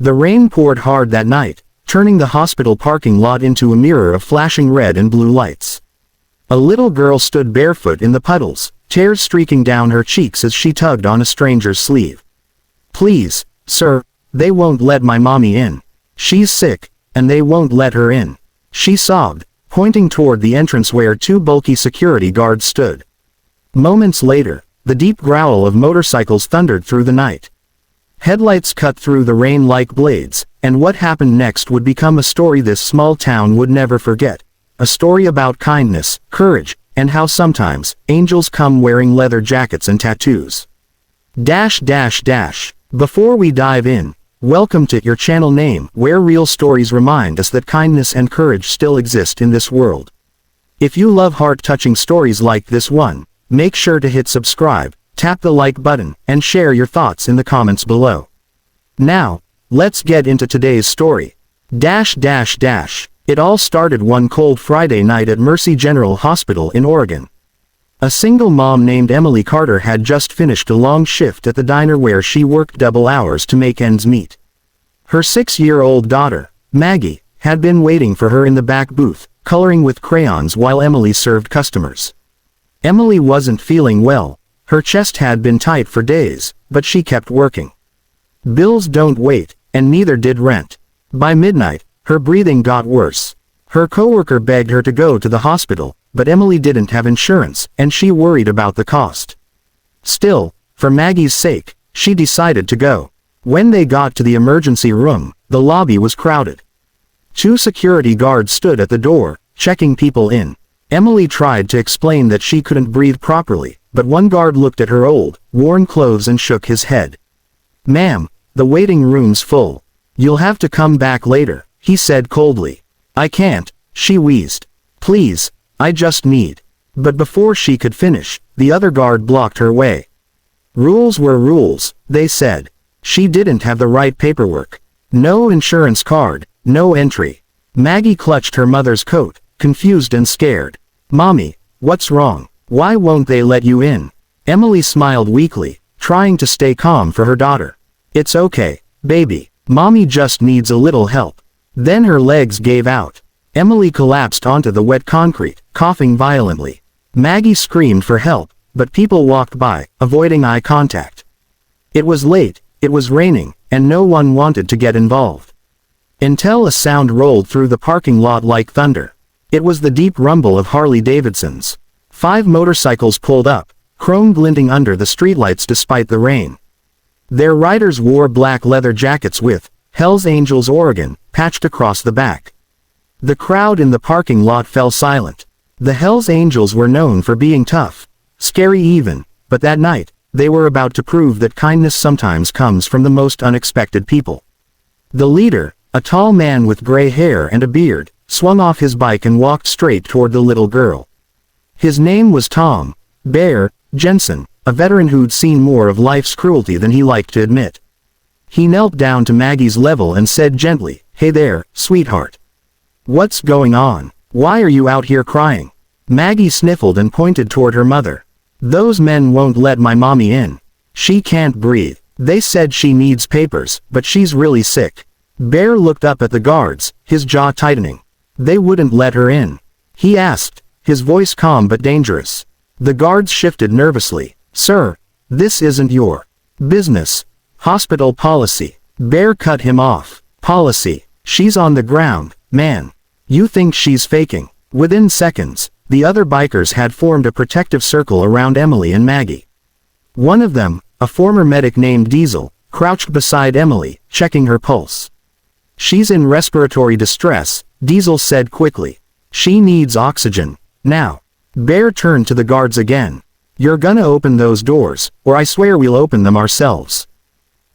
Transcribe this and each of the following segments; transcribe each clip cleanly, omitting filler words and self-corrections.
The rain poured hard that night, turning the hospital parking lot into a mirror of flashing red and blue lights. A little girl stood barefoot in the puddles, tears streaking down her cheeks as she tugged on a stranger's sleeve. "Please, sir, they won't let my mommy in. She's sick, and they won't let her in," she sobbed, pointing toward the entrance where two bulky security guards stood. Moments later, the deep growl of motorcycles thundered through the night. Headlights cut through the rain like blades, and what happened next would become a story this small town would never forget. A story about kindness, courage, and how sometimes, angels come wearing leather jackets and tattoos. Before we dive in, welcome to your channel name, where real stories remind us that kindness and courage still exist in this world. If you love heart-touching stories like this one, make sure to hit subscribe, tap the like button, and share your thoughts in the comments below. Now, let's get into today's story. It all started one cold Friday night at Mercy General Hospital in Oregon. A single mom named Emily Carter had just finished a long shift at the diner where she worked double hours to make ends meet. Her 6-year-old daughter, Maggie, had been waiting for her in the back booth, coloring with crayons while Emily served customers. Emily wasn't feeling well. Her chest had been tight for days, but she kept working. Bills don't wait, and neither did rent. By midnight, her breathing got worse. Her coworker begged her to go to the hospital, but Emily didn't have insurance, and she worried about the cost. Still, for Maggie's sake, she decided to go. When they got to the emergency room, the lobby was crowded. 2 security guards stood at the door, checking people in. Emily tried to explain that she couldn't breathe properly, but one guard looked at her old, worn clothes and shook his head. "Ma'am, the waiting room's full. You'll have to come back later," he said coldly. "I can't," she wheezed. "Please, I just need." But before she could finish, the other guard blocked her way. Rules were rules, they said. She didn't have the right paperwork. No insurance card, no entry. Maggie clutched her mother's coat, confused and scared. "Mommy, what's wrong? Why won't they let you in?" Emily smiled weakly, trying to stay calm for her daughter. "It's okay, baby. Mommy just needs a little help." Then her legs gave out. Emily collapsed onto the wet concrete, coughing violently. Maggie screamed for help, but people walked by, avoiding eye contact. It was late, it was raining, and no one wanted to get involved. Until a sound rolled through the parking lot like thunder. It was the deep rumble of Harley-Davidsons. 5 motorcycles pulled up, chrome glinting under the streetlights despite the rain. Their riders wore black leather jackets with "Hell's Angels Oregon" patched across the back. The crowd in the parking lot fell silent. The Hell's Angels were known for being tough, scary even, but that night, they were about to prove that kindness sometimes comes from the most unexpected people. The leader, a tall man with gray hair and a beard, swung off his bike and walked straight toward the little girl. His name was Tom Bear Jensen, a veteran who'd seen more of life's cruelty than he liked to admit. He knelt down to Maggie's level and said gently, "Hey there, sweetheart. What's going on? Why are you out here crying?" Maggie sniffled and pointed toward her mother. "Those men won't let my mommy in. She can't breathe. They said she needs papers, but she's really sick." Bear looked up at the guards, his jaw tightening. "They wouldn't let her in?" he asked, his voice calm but dangerous. The guards shifted nervously. "Sir, this isn't your business. Hospital policy." Bear cut him off. "Policy? She's on the ground, man. You think she's faking?" Within seconds, the other bikers had formed a protective circle around Emily and Maggie. One of them, a former medic named Diesel, crouched beside Emily, checking her pulse. "She's in respiratory distress," Diesel said quickly. "She needs oxygen, now." Bear turned to the guards again. "You're gonna open those doors, or I swear we'll open them ourselves."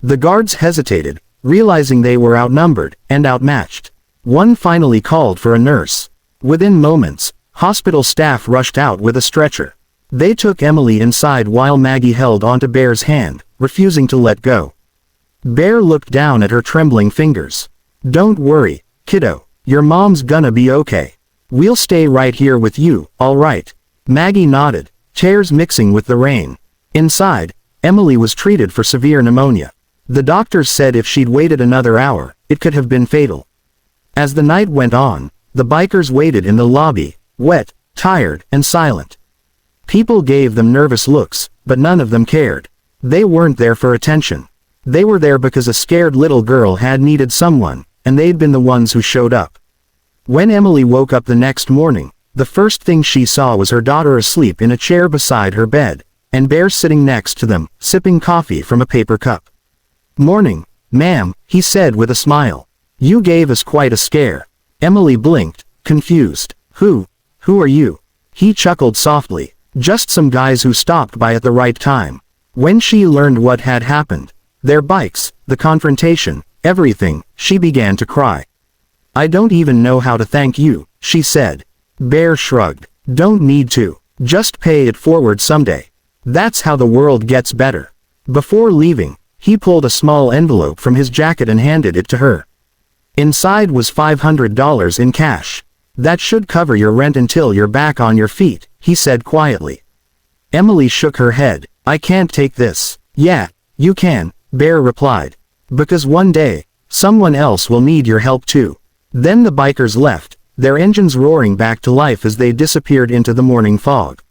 The guards hesitated, realizing they were outnumbered and outmatched. One finally called for a nurse. Within moments, hospital staff rushed out with a stretcher. They took Emily inside while Maggie held onto Bear's hand, refusing to let go. Bear looked down at her trembling fingers. "Don't worry, kiddo, your mom's gonna be okay. We'll stay right here with you, all right?" Maggie nodded, tears mixing with the rain. Inside, Emily was treated for severe pneumonia. The doctors said if she'd waited another hour, it could have been fatal. As the night went on, the bikers waited in the lobby, wet, tired, and silent. People gave them nervous looks, but none of them cared. They weren't there for attention. They were there because a scared little girl had needed someone, and they'd been the ones who showed up. When Emily woke up the next morning, the first thing she saw was her daughter asleep in a chair beside her bed, and Bear sitting next to them, sipping coffee from a paper cup. "Morning, ma'am," he said with a smile. "You gave us quite a scare." Emily blinked, confused. Who are you?" He chuckled softly. "Just some guys who stopped by at the right time." When she learned what had happened, their bikes, the confrontation, everything, she began to cry. "I don't even know how to thank you," she said. Bear shrugged. "Don't need to. Just pay it forward someday. That's how the world gets better." Before leaving, he pulled a small envelope from his jacket and handed it to her. Inside was $500 in cash. "That should cover your rent until you're back on your feet," he said quietly. Emily shook her head. "I can't take this." "Yeah, you can," Bear replied. "Because one day, someone else will need your help too." Then the bikers left, their engines roaring back to life as they disappeared into the morning fog.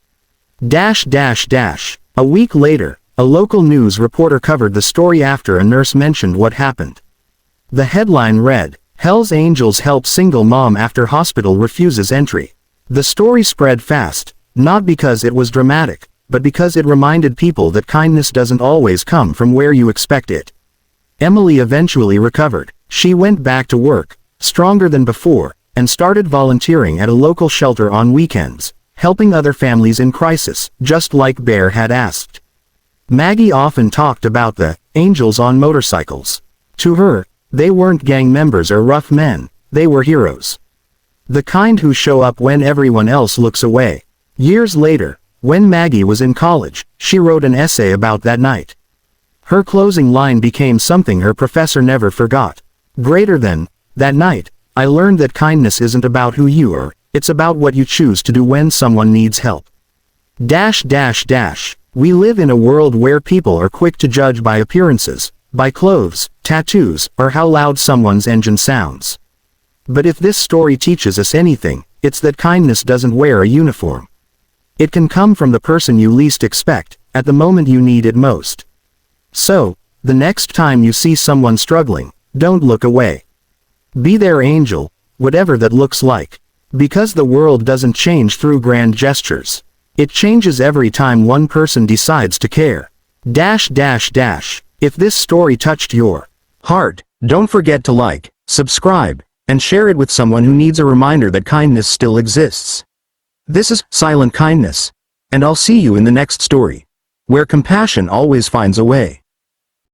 A week later, a local news reporter covered the story after a nurse mentioned what happened. The headline read, "Hell's Angels help single mom after hospital refuses entry." The story spread fast, not because it was dramatic, but because it reminded people that kindness doesn't always come from where you expect it. Emily eventually recovered. She went back to work, stronger than before, and started volunteering at a local shelter on weekends, helping other families in crisis, just like Bear had asked. Maggie often talked about the angels on motorcycles. To her, they weren't gang members or rough men, they were heroes. The kind who show up when everyone else looks away. Years later, when Maggie was in college, she wrote an essay about that night. Her closing line became something her professor never forgot. Greater than, "That night, I learned that kindness isn't about who you are, it's about what you choose to do when someone needs help." We live in a world where people are quick to judge by appearances, by clothes, tattoos, or how loud someone's engine sounds. But if this story teaches us anything, it's that kindness doesn't wear a uniform. It can come from the person you least expect, at the moment you need it most. So, the next time you see someone struggling, don't look away. Be their angel, whatever that looks like. Because the world doesn't change through grand gestures. It changes every time one person decides to care. If this story touched your heart, don't forget to like, subscribe, and share it with someone who needs a reminder that kindness still exists. This is Silent Kindness, and I'll see you in the next story, where compassion always finds a way.